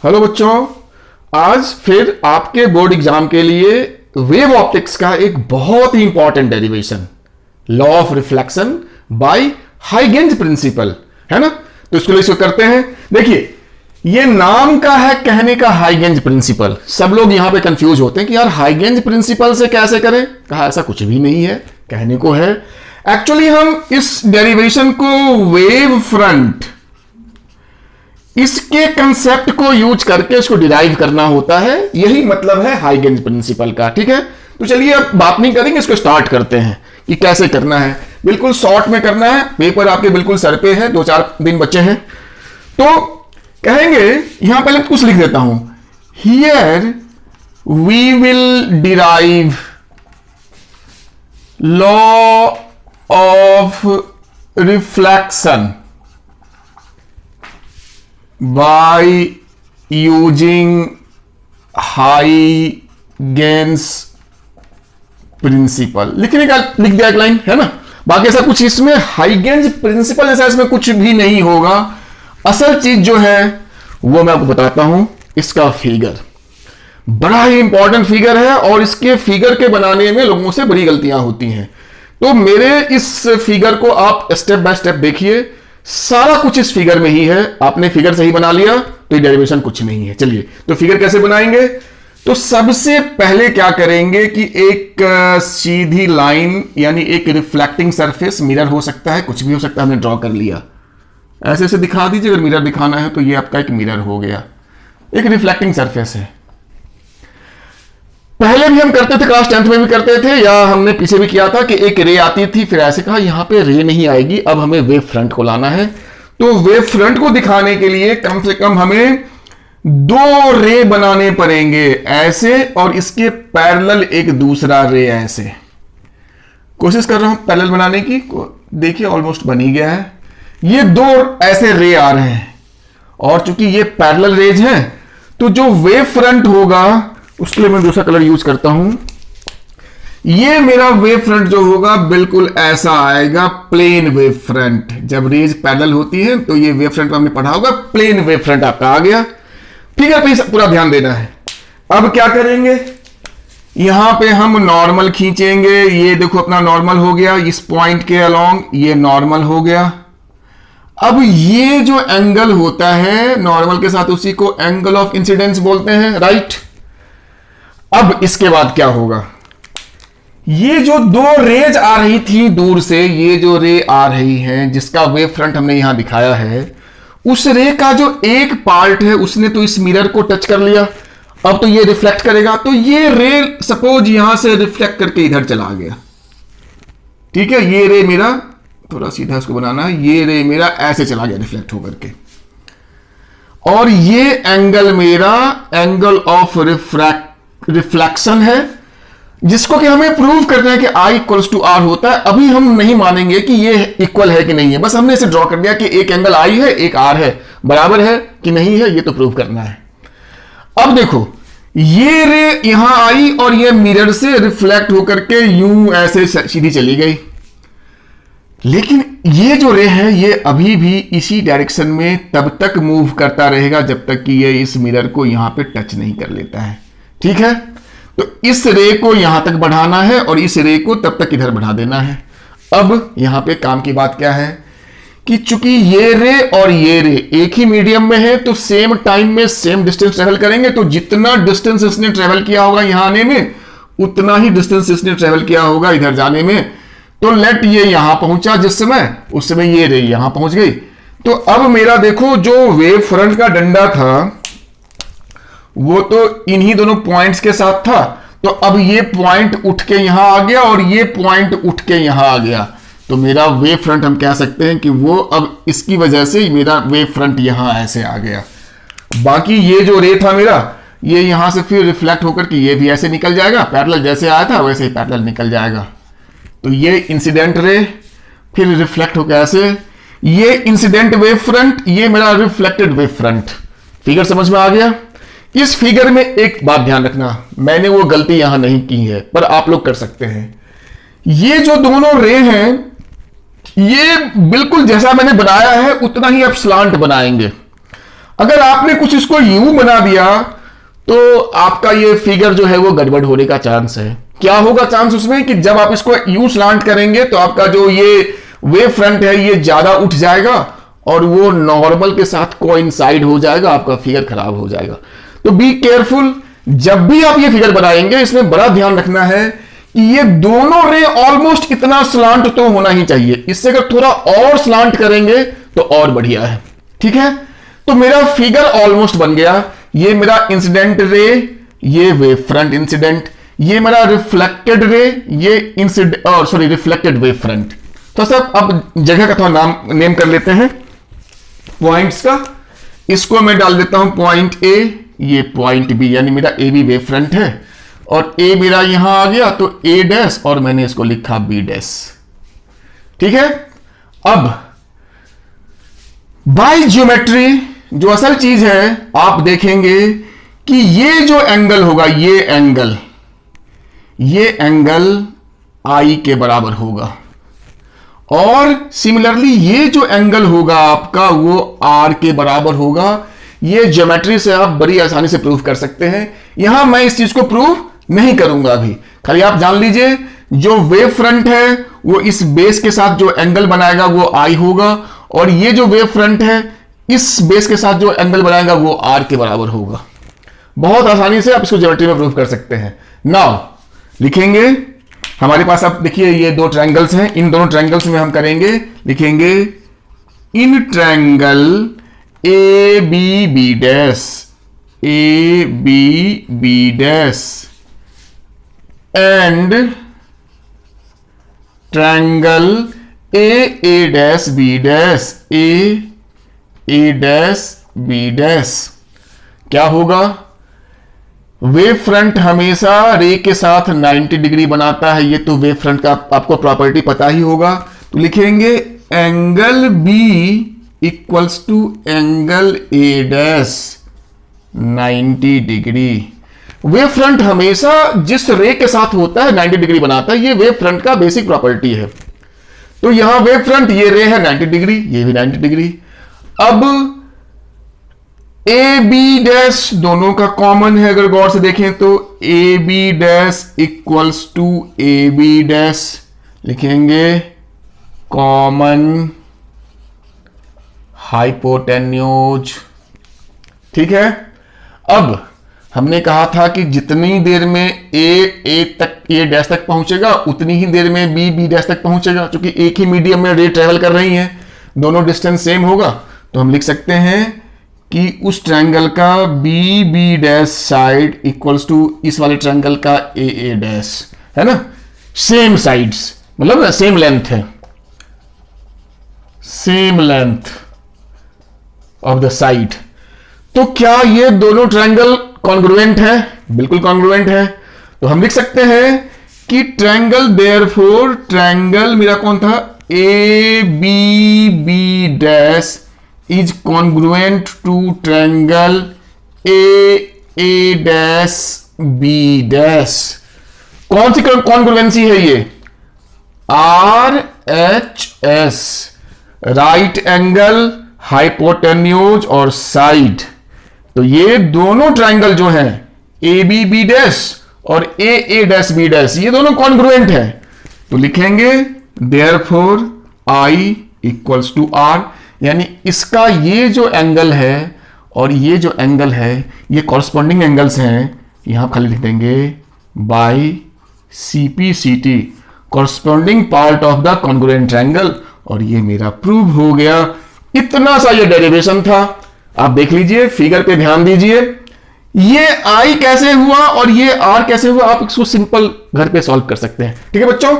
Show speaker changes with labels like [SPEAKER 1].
[SPEAKER 1] Hello बच्चों, आज फिर आपके बोर्ड एग्जाम के लिए वेव ऑप्टिक्स का एक बहुत ही important derivation law of reflection by Huygens principle है ना। तो इसको इसको करते हैं। देखिए, ये नाम का है कहने का हाइगेंज प्रिंसिपल। सब लोग यहां पे कंफ्यूज होते हैं कि यार हाइगेंज प्रिंसिपल से कैसे करें। कहा ऐसा कुछ भी नहीं है, कहने को है। एक्चुअली हम इस डेरिवेशन को वेव फ्रंट, इसके कंसेप्ट को यूज करके इसको डिराइव करना होता है। यही मतलब है हाइगेंज प्रिंसिपल का। ठीक है, तो चलिए अब बात नहीं करेंगे, इसको स्टार्ट करते हैं कि कैसे करना है। बिल्कुल शॉर्ट में करना है, पेपर आपके बिल्कुल सर पे है, 2-4 दिन बचे हैं। तो कहेंगे, यहां पहले कुछ लिख देता हूं। Here we will derive law of reflection by using Huygens principle. लिखने का लिख दिया एक लाइन है ना। बाकी ऐसा कुछ इसमें हाइगेंज प्रिंसिपल ऐसा इसमें कुछ भी नहीं होगा। असल चीज जो है वो मैं आपको बताता हूं। इसका फिगर बड़ा ही इंपॉर्टेंट फिगर है और इसके फिगर के बनाने में लोगों से बड़ी गलतियां होती हैं। तो मेरे इस फिगर को आप स्टेप बाय स्टेप देखिए। सारा कुछ इस फिगर में ही है। आपने फिगर सही बना लिया तो ये डेरिवेशन कुछ नहीं है। चलिए, तो फिगर कैसे बनाएंगे। तो सबसे पहले क्या करेंगे कि एक सीधी लाइन, यानी एक रिफ्लेक्टिंग सरफेस, मिरर हो सकता है, कुछ भी हो सकता है, हमने ड्रॉ कर लिया। ऐसे ऐसे दिखा दीजिए। अगर मिरर दिखाना है तो ये आपका एक मिरर हो गया, एक रिफ्लेक्टिंग सरफेस है। पहले भी हम करते थे, क्लास 10th में भी करते थे, या हमने पीछे भी किया था कि एक रे आती थी, फिर ऐसे कहा यहां पे रे नहीं आएगी, अब हमें वेव फ्रंट को लाना है। तो वेव फ्रंट को दिखाने के लिए कम से कम हमें 2 रे बनाने पड़ेंगे, ऐसे, और इसके पैरेलल एक दूसरा रे ऐसे। कोशिश कर रहा हूं पैरेलल बनाने की। देखिए ऑलमोस्ट बन ही गया है। ये 2 ऐसे रे आ रहे हैं और चूंकि ये पैरेलल रेज हैं तो जो वेव फ्रंट होगा उसके लिए मैं दूसरा कलर यूज करता हूं। ये मेरा वेव फ्रंट जो होगा बिल्कुल ऐसा आएगा, प्लेन वेव फ्रंट। जब रेज पैरेलल होती है तो ये वेव फ्रंट हमने पढ़ा होगा, प्लेन वेव फ्रंट आपका आ गया। फिगर पे पूरा ध्यान देना है। अब क्या करेंगे, यहां पे हम नॉर्मल खींचेंगे। ये देखो अपना नॉर्मल हो गया, इस पॉइंट के अलोंग ये नॉर्मल हो गया। अब ये जो एंगल होता है नॉर्मल के साथ, उसी को एंगल ऑफ इंसिडेंस बोलते हैं, राइट। अब इसके बाद क्या होगा, ये जो 2 रेज आ रही थी दूर से, ये जो रे आ रही है जिसका वेव फ्रंट हमने यहां दिखाया है, उस रे का जो एक पार्ट है उसने तो इस मिरर को टच कर लिया। अब तो ये रिफ्लेक्ट करेगा, तो ये रे सपोज यहां से रिफ्लेक्ट करके इधर चला गया। ठीक है, ये रे मेरा, थोड़ा सीधा इसको बनाना है, ये रे मेरा ऐसे चला गया रिफ्लेक्ट होकर के। और ये एंगल मेरा एंगल ऑफ रिफ्लेक्शन है, जिसको कि हमें प्रूव करना है कि I इक्वल्स टू R होता है। अभी हम नहीं मानेंगे कि ये इक्वल है कि नहीं है, बस हमने इसे ड्रॉ कर दिया कि एक एंगल I है, एक R है, बराबर है कि नहीं है, ये तो प्रूव करना है। अब देखो, ये रे यहां आई और ये मिरर से रिफ्लेक्ट होकर के यूं ऐसे सीधी चली गई। लेकिन ये जो रे है ये अभी भी इसी डायरेक्शन में तब तक मूव करता रहेगा जब तक कि ये इस मिरर को यहां पे टच नहीं कर लेता है। ठीक है, तो इस रे को यहां तक बढ़ाना है और इस रे को तब तक इधर बढ़ा देना है। अब यहां पे काम की बात क्या है कि चूंकि ये रे और ये रे एक ही मीडियम में है तो सेम टाइम में सेम डिस्टेंस ट्रेवल करेंगे। तो जितना डिस्टेंस इसने ट्रेवल किया होगा यहां आने में, उतना ही डिस्टेंस इसने ट्रेवल किया होगा इधर जाने में। तो लेट ये यहां पहुंचा जिस समय, उस समय ये रे यहां पहुंच गई। तो अब मेरा देखो, जो वेव फ्रंट का डंडा था वो तो इन्हीं दोनों पॉइंट्स के साथ था, तो अब ये पॉइंट उठ के यहां आ गया और ये पॉइंट उठ के यहां आ गया। तो मेरा वेव फ्रंट हम कह सकते हैं कि वो अब इसकी वजह से मेरा वेव फ्रंट यहां ऐसे आ गया। बाकी ये जो रे था मेरा, ये यहां से फिर रिफ्लेक्ट होकर के ये भी ऐसे निकल जाएगा, पैरेलल जैसे आया था वैसे ही पैरेलल निकल जाएगा। तो ये इंसिडेंट रे, फिर रिफ्लेक्ट होकर ऐसे, ये इंसिडेंट वेव फ्रंट, ये मेरा रिफ्लेक्टेड वेव फ्रंट। फिगर समझ में आ गया। इस फिगर में एक बात ध्यान रखना, मैंने वो गलती यहां नहीं की है पर आप लोग कर सकते हैं। ये जो दोनों रे हैं ये बिल्कुल जैसा मैंने बनाया है उतना ही आप स्लांट बनाएंगे। अगर आपने कुछ इसको यू बना दिया तो आपका ये फिगर जो है वो गड़बड़ होने का चांस है। क्या होगा चांस उसमें कि जब आप इसको यू स्लांट करेंगे तो आपका जो ये वेव फ्रंट है ये ज्यादा उठ जाएगा और वो नॉर्मल के साथ कोइंसाइड हो जाएगा, आपका फिगर खराब हो जाएगा। तो बी केयरफुल, जब भी आप ये फिगर बनाएंगे इसमें बड़ा ध्यान रखना है कि ये दोनों रे ऑलमोस्ट इतना स्लांट तो होना ही चाहिए। इससे अगर थोड़ा और स्लांट करेंगे तो और बढ़िया है। ठीक है, तो मेरा फिगर ऑलमोस्ट बन गया। ये मेरा इंसिडेंट रे, ये वेव फ्रंट इंसिडेंट, ये मेरा रिफ्लेक्टेड रे, ये रिफ्लेक्टेड वेव फ्रंट। तो सब अब जगह का थोड़ा नेम कर लेते हैं पॉइंट्स का। इसको मैं डाल देता हूं पॉइंट ए, ये पॉइंट बी, यानी मेरा ए बी वेव फ्रंट है और ए मेरा यहां आ गया तो ए डैश और मैंने इसको लिखा बी डैश। ठीक है, अब बाय ज्योमेट्री जो असल चीज है आप देखेंगे कि ये जो एंगल होगा, ये एंगल आई के बराबर होगा और सिमिलरली ये जो एंगल होगा आपका वो आर के बराबर होगा। ये ज्योमेट्री से आप बड़ी आसानी से प्रूव कर सकते हैं। यहां मैं इस चीज को प्रूव नहीं करूंगा अभी, खाली आप जान लीजिए जो वेव फ्रंट है वो इस बेस के साथ जो एंगल बनाएगा वो आई होगा और ये जो वेव फ्रंट है इस बेस के साथ जो एंगल बनाएगा वो आर के बराबर होगा। बहुत आसानी से आप इसको ज्योमेट्री में प्रूव कर सकते हैं। नाउ लिखेंगे हमारे पास, अब देखिए ये दो ट्रायंगल्स हैं, इन दोनों ट्रायंगल्स में हम करेंगे, लिखेंगे in triangle A B B dash, A B B dash and triangle A dash B dash, A dash B dash. क्या होगा, वेव फ्रंट हमेशा रे के साथ 90 डिग्री बनाता है। ये तो वेव फ्रंट का आपको प्रॉपर्टी पता ही होगा। तो लिखेंगे angle B equals to angle A dash 90 degree. Wave front हमेशा जिस रे के साथ होता है 90 डिग्री बनाता है, ये वेव फ्रंट का बेसिक प्रॉपर्टी है। तो यहां वेव फ्रंट ये रे है 90 डिग्री, ये भी 90 डिग्री। अब ए बी डैश दोनों का कॉमन है, अगर गौर से देखें तो A B dash equals to A B dash, लिखेंगे कॉमन हाइपोटेन्यूज। ठीक है, अब हमने कहा था कि जितनी देर में ए डैश तक पहुंचेगा उतनी ही देर में बी डैश तक पहुंचेगा। क्योंकि एक ही मीडियम में रे ट्रेवल कर रही हैं, दोनों डिस्टेंस सेम होगा, तो हम लिख सकते हैं कि उस ट्रायंगल का B B dash side equals to इस वाले ट्रायंगल का ए डैश, है ना, सेम साइड्स, मतलब सेम लेंथ है, same length of the side. तो क्या ये दोनों ट्रायंगल कॉन्ग्रुएंट है? बिल्कुल कॉन्ग्रुएंट है। तो हम लिख सकते हैं कि ट्रायंगल, देयरफॉर ट्रायंगल मेरा कौन था, A B B dash is congruent to triangle A dash B dash. कौन सी कॉन्ग्रुएंसी है ये, R H S, right angle, hypotenuse और साइड। तो ये दोनों ट्रायंगल जो हैं ए बी बी डैश और ए डैश बी डैश, ये दोनों कॉन्ग्रुएंट हैं। तो लिखेंगे therefore I equals to R, यानी इसका ये जो एंगल है और ये जो एंगल है ये कॉरस्पॉन्डिंग एंगल्स हैं। यहां खाली लिख देंगे by CPCT, corresponding part of the congruent triangle. और ये मेरा प्रूव हो गया। इतना सा ये डेरिवेशन था। आप देख लीजिए, फिगर पे ध्यान दीजिए, ये आई कैसे हुआ और ये आर कैसे हुआ, आप इसको सिंपल घर पे सॉल्व कर सकते हैं। ठीक है बच्चों।